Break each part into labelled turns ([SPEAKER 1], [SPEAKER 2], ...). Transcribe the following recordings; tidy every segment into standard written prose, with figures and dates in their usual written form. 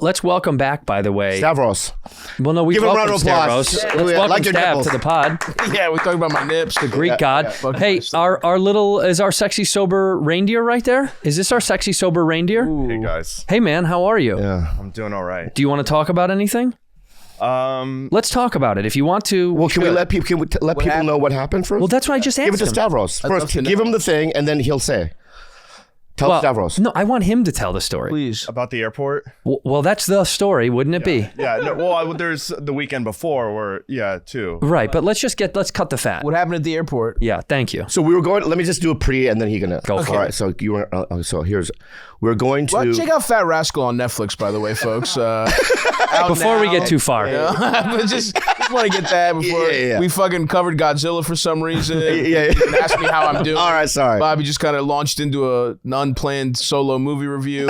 [SPEAKER 1] Let's welcome back, by the way.
[SPEAKER 2] Stavros.
[SPEAKER 1] Well, no, we
[SPEAKER 2] Give him a round of
[SPEAKER 1] Stavros.
[SPEAKER 2] applause.
[SPEAKER 1] Let's welcome
[SPEAKER 2] Like your
[SPEAKER 1] Stav
[SPEAKER 2] nipples.
[SPEAKER 1] to the pod.
[SPEAKER 3] Yeah, we're talking about my nips.
[SPEAKER 1] The Greek god. Hey, is our sexy sober reindeer right there? Is this our sexy sober reindeer?
[SPEAKER 3] Ooh.
[SPEAKER 4] Hey guys,
[SPEAKER 1] Hey man, how are you?
[SPEAKER 2] Yeah.
[SPEAKER 4] I'm doing all right.
[SPEAKER 1] Do you want to talk about anything? Let's talk about it if you want to.
[SPEAKER 2] Well, can we let people know what happened first?
[SPEAKER 1] Well, that's what I just asked
[SPEAKER 2] Give it to
[SPEAKER 1] him.
[SPEAKER 2] Stavros. First, give him the thing, and then he'll say. Tell Stavros.
[SPEAKER 1] No, I want him to tell the story.
[SPEAKER 3] Please.
[SPEAKER 4] About the airport?
[SPEAKER 1] Well, that's the story, wouldn't it be?
[SPEAKER 4] Yeah. No, well, there's the weekend before where, too.
[SPEAKER 1] Right, but let's cut the fat.
[SPEAKER 3] What happened at the airport?
[SPEAKER 1] Yeah, thank you.
[SPEAKER 2] So we were going. Let me just do a pre, and then he's gonna
[SPEAKER 1] Go for it.
[SPEAKER 2] All right. So you were. So we're going to.
[SPEAKER 3] Well, check out Fat Rascal on Netflix, by the way, folks.
[SPEAKER 1] Before we get too far.
[SPEAKER 3] But just want to get that before we fucking covered Godzilla for some reason. You can ask me how I'm doing.
[SPEAKER 2] All right, sorry.
[SPEAKER 3] Bobby just kind of launched into an unplanned solo movie review.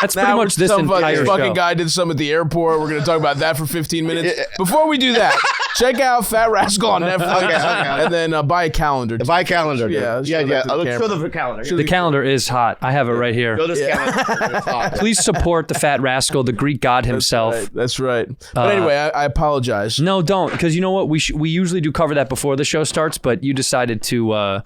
[SPEAKER 1] That's pretty much this entire
[SPEAKER 3] This fucking
[SPEAKER 1] show.
[SPEAKER 3] guy did some at the airport. We're going to talk about that for 15 minutes. Before we do that, check out Fat Rascal on Netflix.
[SPEAKER 2] Okay.
[SPEAKER 3] And then buy a calendar.
[SPEAKER 2] Buy a calendar.
[SPEAKER 3] Yeah,
[SPEAKER 2] Let's
[SPEAKER 3] show that to the
[SPEAKER 2] Let's show
[SPEAKER 3] camera.
[SPEAKER 2] the calendar.
[SPEAKER 1] The calendar is hot. I have it right here.
[SPEAKER 2] Show this calendar. It's hot.
[SPEAKER 1] Please support the Fat Rascal, the Greek god himself.
[SPEAKER 3] That's right. But anyway, I apologize.
[SPEAKER 1] No, don't, because you know what? We usually do cover that before the show starts, but you decided to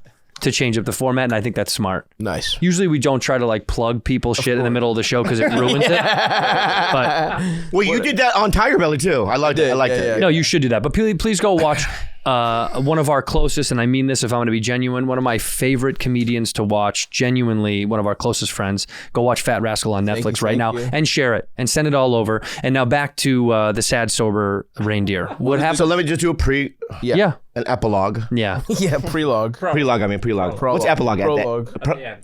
[SPEAKER 1] change up the format, and I think that's smart.
[SPEAKER 3] Nice.
[SPEAKER 1] Usually we don't try to like plug people's shit in the middle of the show because it ruins it. But
[SPEAKER 2] Well, you did that on Tigerbelly too. I liked it. I liked it.
[SPEAKER 1] no, you should do that. But please go watch one of our closest, and I mean this if I'm going to be genuine, one of my favorite comedians to watch, genuinely one of our closest friends. Go watch Fat Rascal on Netflix right now and share it and send it all over. And now back to the sad, sober reindeer. What happened?
[SPEAKER 2] So let me just do a pre.
[SPEAKER 1] Yeah.
[SPEAKER 2] An epilogue.
[SPEAKER 1] Yeah.
[SPEAKER 3] Yeah, prelogue.
[SPEAKER 2] Prelogue. I mean prelogue. What's epilogue?
[SPEAKER 3] Prologue.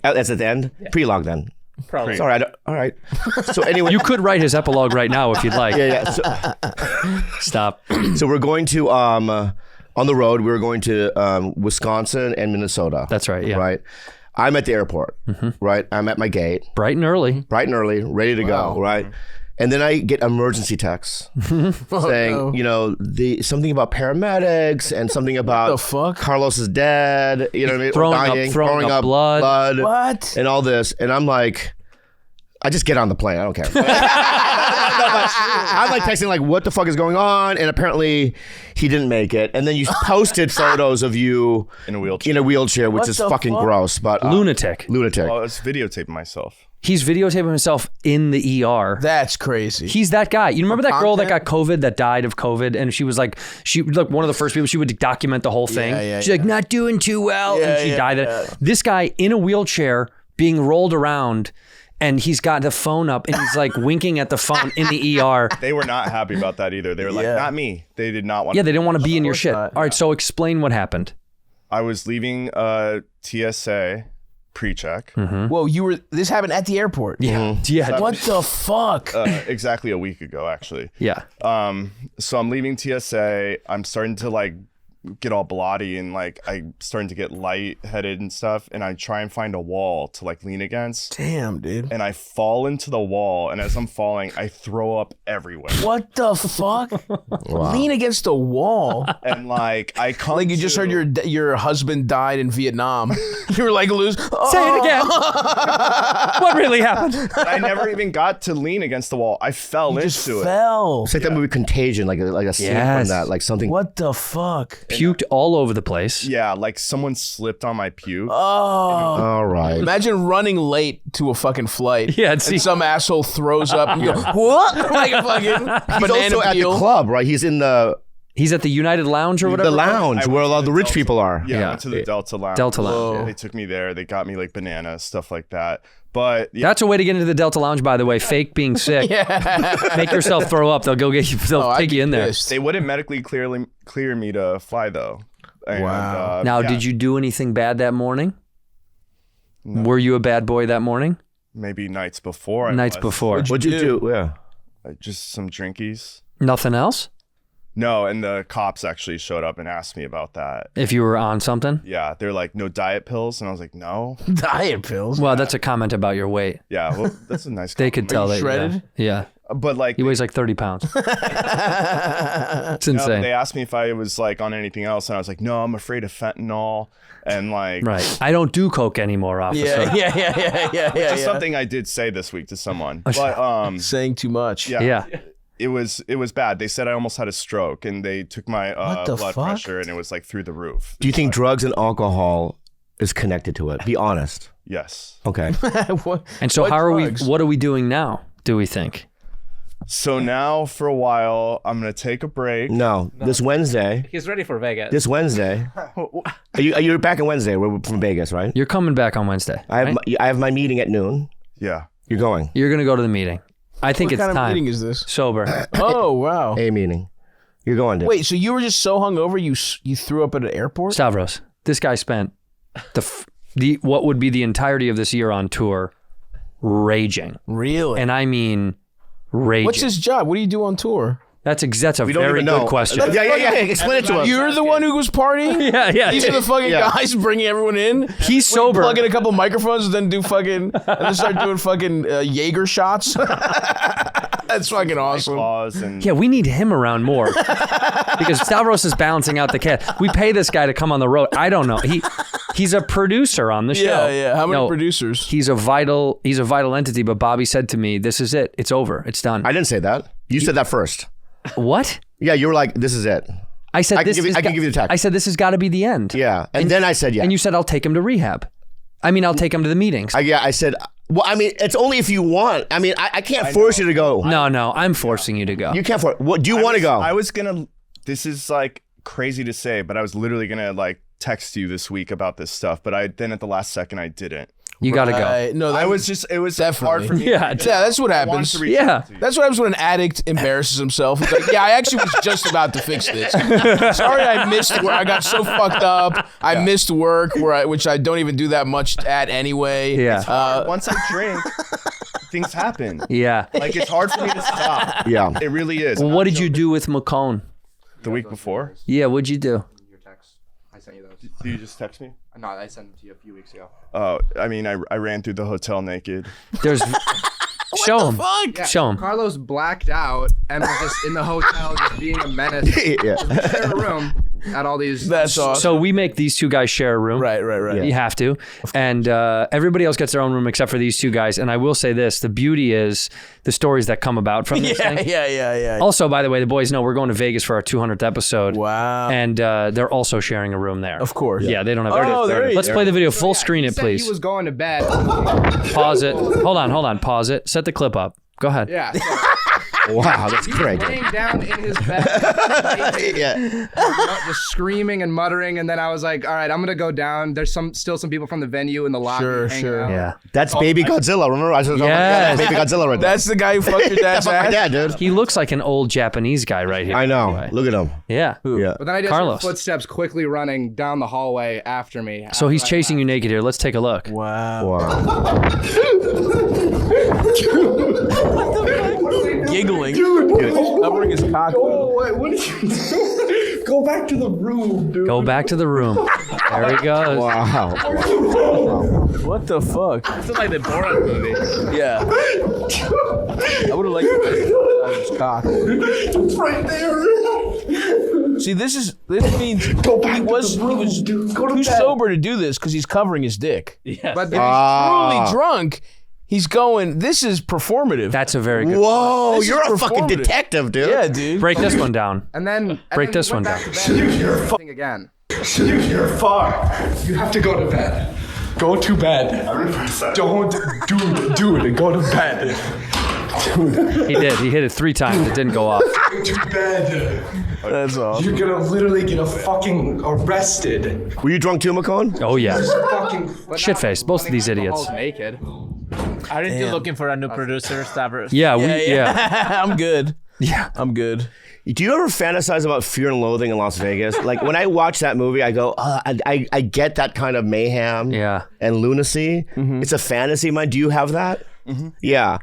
[SPEAKER 2] That's at the end. Prelogue then.
[SPEAKER 1] Probably.
[SPEAKER 2] Sorry. All right. So anyway,
[SPEAKER 1] You could write his epilogue right now if you'd like.
[SPEAKER 2] yeah.
[SPEAKER 1] Stop.
[SPEAKER 2] So we're going to on the road. We're going to Wisconsin and Minnesota.
[SPEAKER 1] That's right. Yeah.
[SPEAKER 2] Right. I'm at the airport. Right. I'm at my gate,
[SPEAKER 1] Bright and early.
[SPEAKER 2] bright and early, ready to go. Right. And then I get emergency texts saying, you know, something about paramedics and something about
[SPEAKER 3] the fuck?
[SPEAKER 2] Carlos is dead. You know what I mean?
[SPEAKER 1] Throwing up blood.
[SPEAKER 3] What?
[SPEAKER 2] And all this. And I'm like, I just get on the plane. I don't care. I'm like texting like, what the fuck is going on? And apparently he didn't make it. And then you posted photos of you
[SPEAKER 4] In a wheelchair.
[SPEAKER 2] which
[SPEAKER 3] What
[SPEAKER 2] is
[SPEAKER 3] the
[SPEAKER 2] fucking
[SPEAKER 3] fuck?
[SPEAKER 2] gross. But
[SPEAKER 1] Lunatic.
[SPEAKER 2] Lunatic.
[SPEAKER 4] Well, I was videotaping myself.
[SPEAKER 1] He's videotaping himself in the ER.
[SPEAKER 3] That's crazy.
[SPEAKER 1] He's that guy. You remember that girl that got
[SPEAKER 3] content?
[SPEAKER 1] COVID, that died of COVID, and she was like one of the first people. She would document the whole thing. She's like, not doing too well, and she died. This guy in a wheelchair being rolled around, and he's got the phone up, and he's like winking at the phone in the ER.
[SPEAKER 4] They were not happy about that either. They were like, not me. They did not want
[SPEAKER 1] Yeah, they didn't want to be in your shit.
[SPEAKER 3] not.
[SPEAKER 1] All right, so explain what happened.
[SPEAKER 4] I was leaving TSA pre-check.
[SPEAKER 3] Whoa, this happened at the airport.
[SPEAKER 1] Yeah, yeah,
[SPEAKER 3] What the fuck?
[SPEAKER 4] Exactly a week ago, actually.
[SPEAKER 1] yeah.
[SPEAKER 4] So I'm leaving TSA. I'm starting to like get all bloody and like I'm starting to get lightheaded and stuff. And I try and find a wall to like lean against.
[SPEAKER 3] Damn, dude.
[SPEAKER 4] And I fall into the wall. And as I'm falling, I throw up everywhere.
[SPEAKER 3] What the fuck? Lean against a wall.
[SPEAKER 4] And like I come
[SPEAKER 3] Like you just heard your husband died in Vietnam. You were like, lose.
[SPEAKER 1] Say it again. What really happened?
[SPEAKER 4] I never even got to lean against the wall. I fell
[SPEAKER 3] You
[SPEAKER 4] into
[SPEAKER 3] just
[SPEAKER 4] it.
[SPEAKER 3] fell.
[SPEAKER 2] It's like that movie Contagion, like a scene
[SPEAKER 1] Yes.
[SPEAKER 2] from that, like something.
[SPEAKER 3] What the fuck?
[SPEAKER 1] Puked all over the place.
[SPEAKER 4] Yeah, like someone slipped on my puke.
[SPEAKER 3] Oh.
[SPEAKER 2] All right.
[SPEAKER 3] Imagine running late to a fucking flight.
[SPEAKER 1] Yeah, see-
[SPEAKER 3] and some asshole throws up and you go, what? Like a fucking
[SPEAKER 2] He's
[SPEAKER 3] banana
[SPEAKER 2] also at
[SPEAKER 3] peel.
[SPEAKER 2] the club, right? He's in the
[SPEAKER 1] He's at the United Lounge or whatever.
[SPEAKER 2] lounge
[SPEAKER 4] I
[SPEAKER 2] where a
[SPEAKER 4] went
[SPEAKER 2] lot
[SPEAKER 4] to
[SPEAKER 2] of the
[SPEAKER 4] the
[SPEAKER 2] rich
[SPEAKER 4] Delta-
[SPEAKER 2] people are.
[SPEAKER 4] Yeah, I
[SPEAKER 1] Yeah.
[SPEAKER 4] went to the Delta Lounge.
[SPEAKER 1] Delta Lounge.
[SPEAKER 4] Yeah, they took me there. They got me like bananas, stuff like that. But yeah,
[SPEAKER 1] That's a way to get into the Delta Lounge, by the way. Fake being sick. Make yourself throw up. They'll go get you. They'll
[SPEAKER 3] I'd
[SPEAKER 1] take
[SPEAKER 3] be
[SPEAKER 1] you in there.
[SPEAKER 3] pissed.
[SPEAKER 4] they wouldn't medically clear me to fly though. And,
[SPEAKER 3] Wow.
[SPEAKER 1] Now,
[SPEAKER 4] yeah,
[SPEAKER 1] did you do anything bad that morning? Were you a bad boy that morning?
[SPEAKER 4] maybe nights before?
[SPEAKER 1] Nights
[SPEAKER 4] was.
[SPEAKER 1] before.
[SPEAKER 2] What'd you do? Yeah.
[SPEAKER 4] Just some drinkies.
[SPEAKER 1] Nothing else?
[SPEAKER 4] No, and the cops actually showed up and asked me about that.
[SPEAKER 1] If you were on something?
[SPEAKER 4] Yeah, they're like, no diet pills, and I was like, no.
[SPEAKER 3] Diet pills.
[SPEAKER 1] Well, that's a comment about your weight.
[SPEAKER 4] Yeah, well, that's a nice.
[SPEAKER 1] They could tell that.
[SPEAKER 3] shredded?
[SPEAKER 1] Yeah.
[SPEAKER 4] But like
[SPEAKER 1] He weighs like 30 pounds. It's insane.
[SPEAKER 4] They asked me if I was like on anything else, and I was like, no, I'm afraid of fentanyl. And like,
[SPEAKER 1] right. I don't do coke anymore, officer.
[SPEAKER 3] Yeah.
[SPEAKER 4] Just something I did say this week to someone. But
[SPEAKER 3] saying too much.
[SPEAKER 4] Yeah. It was bad. They said I almost had a stroke, and they took my blood pressure, and it was like through the roof.
[SPEAKER 2] Do you think drugs and alcohol is connected to it? Be honest.
[SPEAKER 4] Yes.
[SPEAKER 2] Okay.
[SPEAKER 1] And so what are we doing now, do we think?
[SPEAKER 4] So now for a while, I'm going to take a break.
[SPEAKER 2] No, this Wednesday.
[SPEAKER 5] He's ready for Vegas.
[SPEAKER 2] This Wednesday. You're back on Wednesday. We're from Vegas, right?
[SPEAKER 1] You're coming back on Wednesday.
[SPEAKER 2] I have my meeting at noon.
[SPEAKER 4] Yeah.
[SPEAKER 2] You're going.
[SPEAKER 1] You're going to go to the meeting. I think it's time.
[SPEAKER 3] What kind of meeting is this?
[SPEAKER 1] Sober.
[SPEAKER 3] Oh, wow.
[SPEAKER 2] A meeting. You're going, dude.
[SPEAKER 3] Wait, so you were just so hungover you threw up at an airport?
[SPEAKER 1] Stavros, this guy spent what would be the entirety of this year on tour raging.
[SPEAKER 3] Really?
[SPEAKER 1] And I mean raging.
[SPEAKER 3] What's his job? What do you do on tour?
[SPEAKER 1] That's a very good question.
[SPEAKER 2] Yeah. Explain it to us.
[SPEAKER 3] You're the one who was partying?
[SPEAKER 1] Yeah.
[SPEAKER 3] These are the fucking guys bringing everyone in?
[SPEAKER 1] He's sober.
[SPEAKER 3] Plug in a couple microphones and then and then start doing fucking Jaeger shots? That's fucking awesome.
[SPEAKER 1] Yeah, we need him around more because Stavros is balancing out the cat. We pay this guy to come on the road. I don't know. He's a producer on the show.
[SPEAKER 3] Yeah. How many producers?
[SPEAKER 1] He's a vital entity. But Bobby said to me, "This is it. It's over. It's done."
[SPEAKER 2] I didn't say that. You said that first.
[SPEAKER 1] What?
[SPEAKER 2] Yeah, you were like, "This is it."
[SPEAKER 1] I said,
[SPEAKER 2] I can give you the text.
[SPEAKER 1] I said, "This has got to be the end."
[SPEAKER 2] Yeah, and then I said, "Yeah."
[SPEAKER 1] And you said, "I'll take him to rehab." I mean, I'll take him to the meetings.
[SPEAKER 2] I said, well, I mean, it's only if you want. I mean, I can't force you to go.
[SPEAKER 1] No, I'm forcing you to go.
[SPEAKER 2] You can't force. What do you want to go?
[SPEAKER 4] I was gonna. This is like crazy to say, but I was literally gonna like text you this week about this stuff, but then at the last second I didn't.
[SPEAKER 1] You got to go.
[SPEAKER 3] No,
[SPEAKER 4] it was hard for me.
[SPEAKER 1] Yeah,
[SPEAKER 3] that's what happens. That's what happens when an addict embarrasses himself. It's like, yeah, I actually was just about to fix this. Sorry, I missed work. I got so fucked up. I missed work, which I don't even do that much at anyway.
[SPEAKER 1] Yeah.
[SPEAKER 4] Once I drink, things happen.
[SPEAKER 1] Yeah.
[SPEAKER 4] Like it's hard for me to stop.
[SPEAKER 2] Yeah.
[SPEAKER 4] It really is.
[SPEAKER 1] Well, what did you do with McCone?
[SPEAKER 4] The week before?
[SPEAKER 1] Yeah, what'd you do?
[SPEAKER 5] Your text. I sent you those.
[SPEAKER 4] Did you just text me?
[SPEAKER 5] No, I sent them to you a few weeks ago.
[SPEAKER 4] Oh, I mean, I ran through the hotel naked.
[SPEAKER 1] There's... Show him.
[SPEAKER 5] Yeah,
[SPEAKER 1] Show him.
[SPEAKER 5] Carlos blacked out and was just in the hotel just being a menace.
[SPEAKER 2] Yeah.
[SPEAKER 5] We share a room at all these.
[SPEAKER 3] That's awesome.
[SPEAKER 1] So we make these two guys share a room.
[SPEAKER 3] Right.
[SPEAKER 1] You have to. And everybody else gets their own room except for these two guys. And I will say this, the beauty is the stories that come about from this thing.
[SPEAKER 3] Yeah.
[SPEAKER 1] Also, by the way, the boys know we're going to Vegas for our 200th episode.
[SPEAKER 3] Wow.
[SPEAKER 1] And they're also sharing a room there.
[SPEAKER 3] Of course.
[SPEAKER 1] Yeah, they don't have Let's play the video. Full screen it, please.
[SPEAKER 5] He was going to bed.
[SPEAKER 1] Pause it. Hold on. Pause it. Set the clip up. Go ahead.
[SPEAKER 5] Yeah.
[SPEAKER 2] Wow, that's great.
[SPEAKER 5] Laying down in his bed, just screaming and muttering, and then I was like, "All right, I'm gonna go down." There's still some people from the venue in the lobby.
[SPEAKER 3] Sure.
[SPEAKER 5] Out.
[SPEAKER 1] Yeah.
[SPEAKER 2] That's Baby Godzilla. Remember? I said,
[SPEAKER 1] Yes.
[SPEAKER 2] Baby Godzilla right there.
[SPEAKER 3] That's the guy who fucked your dad's
[SPEAKER 2] That's my
[SPEAKER 3] ass?
[SPEAKER 2] dad, dude.
[SPEAKER 1] He looks like an old Japanese guy right here.
[SPEAKER 2] I know. Look at him.
[SPEAKER 1] Yeah.
[SPEAKER 2] Yeah.
[SPEAKER 5] But then I just
[SPEAKER 1] Carlos.
[SPEAKER 5] heard footsteps quickly running down the hallway after me.
[SPEAKER 1] So he's chasing you naked here. Let's take a look.
[SPEAKER 3] Wow. Giggling. Covering his cock.
[SPEAKER 5] What did you do? Go back to the room, dude.
[SPEAKER 1] Go back to the room. There he goes.
[SPEAKER 2] Wow.
[SPEAKER 3] What the fuck?
[SPEAKER 5] It's like the Borat movie.
[SPEAKER 3] Yeah. I would have liked to his cock.
[SPEAKER 5] It's right there.
[SPEAKER 3] See, this means he was too sober to do this because he's covering his dick.
[SPEAKER 1] Yes.
[SPEAKER 5] But then
[SPEAKER 3] Truly drunk. He's going, this is performative.
[SPEAKER 1] That's a very good
[SPEAKER 2] Whoa,
[SPEAKER 3] This
[SPEAKER 2] you're
[SPEAKER 3] is
[SPEAKER 2] a fucking
[SPEAKER 3] performative.
[SPEAKER 2] detective, dude.
[SPEAKER 3] Yeah, dude.
[SPEAKER 1] Break this one down.
[SPEAKER 5] and then
[SPEAKER 1] Break this one down.
[SPEAKER 5] Thing again.
[SPEAKER 6] You're far. You have to go to bed. Go to bed. Don't, dude, go to bed. Dude,
[SPEAKER 1] He did. He hit it 3 times. It didn't go off.
[SPEAKER 6] go to bed.
[SPEAKER 3] That's awesome.
[SPEAKER 6] You're gonna literally get fucking arrested.
[SPEAKER 2] Were you drunk too, McCone?
[SPEAKER 1] Oh, yeah.
[SPEAKER 6] Fucking.
[SPEAKER 1] Shit-faced. Both of these idiots.
[SPEAKER 5] Naked.
[SPEAKER 7] Aren't you looking for a new producer, Stavros?
[SPEAKER 1] Yeah,
[SPEAKER 3] I'm good.
[SPEAKER 1] Yeah.
[SPEAKER 3] I'm good.
[SPEAKER 2] Do you ever fantasize about Fear and Loathing in Las Vegas? Like when I watch that movie, I go, I get that kind of mayhem and lunacy. Mm-hmm. It's a fantasy of mine. Do you have that? Mm-hmm. Yeah.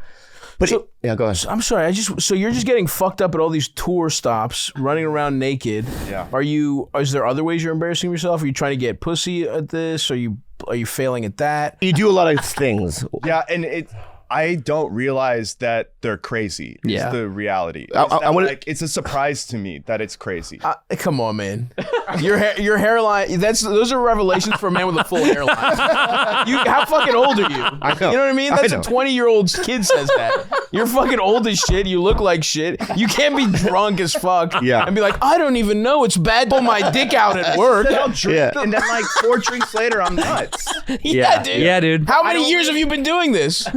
[SPEAKER 2] But yeah, go ahead.
[SPEAKER 3] I'm sorry. So you're just getting fucked up at all these tour stops, running around naked.
[SPEAKER 4] Yeah.
[SPEAKER 3] Is there other ways you're embarrassing yourself? Are you trying to get pussy at this? Are you failing at that?
[SPEAKER 2] You do a lot of things.
[SPEAKER 4] Yeah, and I don't realize that they're crazy.
[SPEAKER 1] Yeah.
[SPEAKER 4] Is the reality. It's a surprise to me that it's crazy.
[SPEAKER 3] Come on, man. Your hairline. Those are revelations for a man with a full hairline. How fucking old are you?
[SPEAKER 2] I know.
[SPEAKER 3] You know what I mean? That's a 20-year-old kid says that. You're fucking old as shit. You look like shit. You can't be drunk as fuck and be like, I don't even know. It's bad to pull my dick out at work.
[SPEAKER 4] And then like 4 drinks later, I'm nuts.
[SPEAKER 3] Yeah, dude.
[SPEAKER 1] Yeah, dude.
[SPEAKER 3] How many years have you been doing this?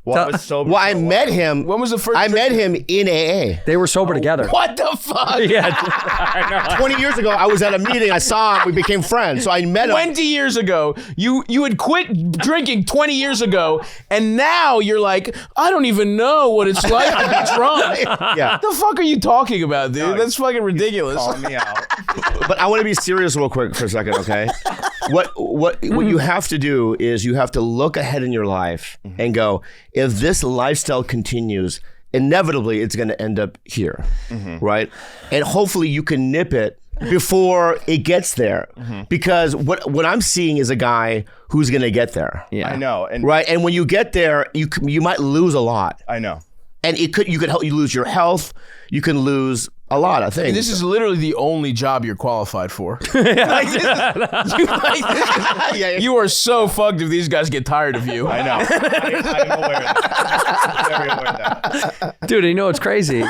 [SPEAKER 2] Well, I met him.
[SPEAKER 3] When was the first?
[SPEAKER 2] I met him in AA.
[SPEAKER 1] They were sober together.
[SPEAKER 3] What the fuck?
[SPEAKER 1] Yeah.
[SPEAKER 2] 20 years ago, I was at a meeting. I saw him. We became friends. So I met him.
[SPEAKER 3] 20 years ago. You had quit drinking 20 years ago, and now you're like, I don't even know what it's like to be drunk.
[SPEAKER 2] Yeah.
[SPEAKER 3] What the fuck are you talking about, dude? That's fucking ridiculous.
[SPEAKER 4] Calling me out.
[SPEAKER 2] But I want to be serious real quick for a second, okay? What you have to do is you have to look ahead in your life and go, if this lifestyle continues, inevitably it's going to end up here, right? And hopefully you can nip it before it gets there, because what I'm seeing is a guy who's going to get there.
[SPEAKER 1] Yeah,
[SPEAKER 4] I know. And
[SPEAKER 2] right, and when you get there, you might lose a lot.
[SPEAKER 4] I know.
[SPEAKER 2] And you could help you lose your health. You can lose a lot of things.
[SPEAKER 3] And this is literally the only job you're qualified for. You are so fucked if these guys get tired of you.
[SPEAKER 4] I know. I'm aware of that. Very aware of that.
[SPEAKER 1] dude. You know what's crazy?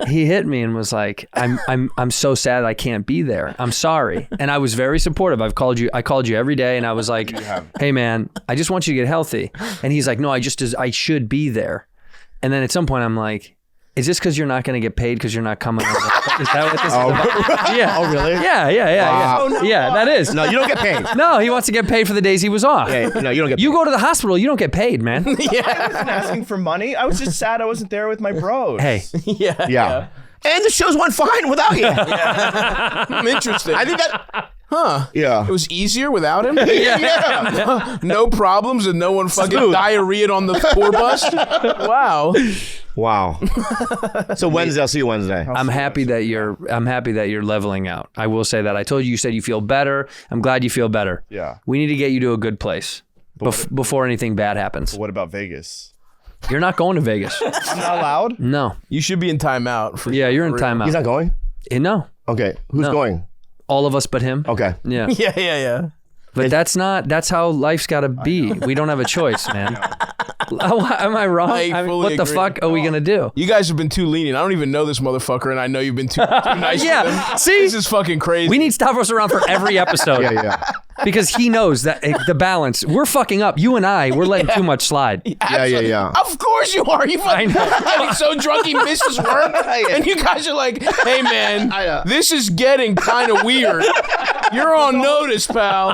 [SPEAKER 1] He hit me and was like, "I'm so sad I can't be there. I'm sorry." And I was very supportive. I called you every day, and I was like, "Hey man, I just want you to get healthy." And he's like, "No, I should be there." And then at some point, I'm like, is this because you're not going to get paid because you're not coming? Is that what this is about? Yeah.
[SPEAKER 2] Oh, really?
[SPEAKER 1] Yeah.
[SPEAKER 2] Oh, no.
[SPEAKER 1] Yeah, that is.
[SPEAKER 2] No, you don't get paid.
[SPEAKER 1] No, he wants to get paid for the days he was off.
[SPEAKER 2] Yeah, no, you don't get paid.
[SPEAKER 1] You go to the hospital, you don't get paid, man.
[SPEAKER 4] I wasn't asking for money. I was just sad I wasn't there with my bros.
[SPEAKER 1] Hey.
[SPEAKER 2] Yeah. And the shows went fine without you.
[SPEAKER 3] I'm interested.
[SPEAKER 2] I think that...
[SPEAKER 3] Huh.
[SPEAKER 2] Yeah.
[SPEAKER 3] It was easier without him?
[SPEAKER 2] Yeah.
[SPEAKER 3] No problems and no one fucking diarrheaed on the tour bus?
[SPEAKER 2] Wow. So Wednesday, I'll see you Wednesday.
[SPEAKER 1] I'm happy that you're leveling out. I will say that. I told you said you feel better. I'm glad you feel better.
[SPEAKER 4] Yeah.
[SPEAKER 1] We need to get you to a good place before anything bad happens.
[SPEAKER 4] What about Vegas?
[SPEAKER 1] You're not going to Vegas.
[SPEAKER 4] I'm not allowed?
[SPEAKER 1] No.
[SPEAKER 3] You should be in timeout.
[SPEAKER 1] Yeah, you're in timeout.
[SPEAKER 2] He's not going?
[SPEAKER 1] No.
[SPEAKER 2] Okay. Who's going?
[SPEAKER 1] All of us but him.
[SPEAKER 2] Okay.
[SPEAKER 1] Yeah.
[SPEAKER 3] Yeah.
[SPEAKER 1] But that's how life's got to be. We don't have a choice, man. Am I wrong? What the fuck are we going to do?
[SPEAKER 3] You guys have been too lenient. I don't even know this motherfucker, and I know you've been too nice with him.
[SPEAKER 1] See?
[SPEAKER 3] This is fucking crazy.
[SPEAKER 1] We need Stavros around for every episode.
[SPEAKER 2] Yeah.
[SPEAKER 1] Because he knows that the balance. We're fucking up. You and we're letting too much slide.
[SPEAKER 2] Yeah.
[SPEAKER 3] Of course you are. You fucking getting so drunk he misses work. And you guys are like, hey man, this is getting kind of weird. You're on notice, pal.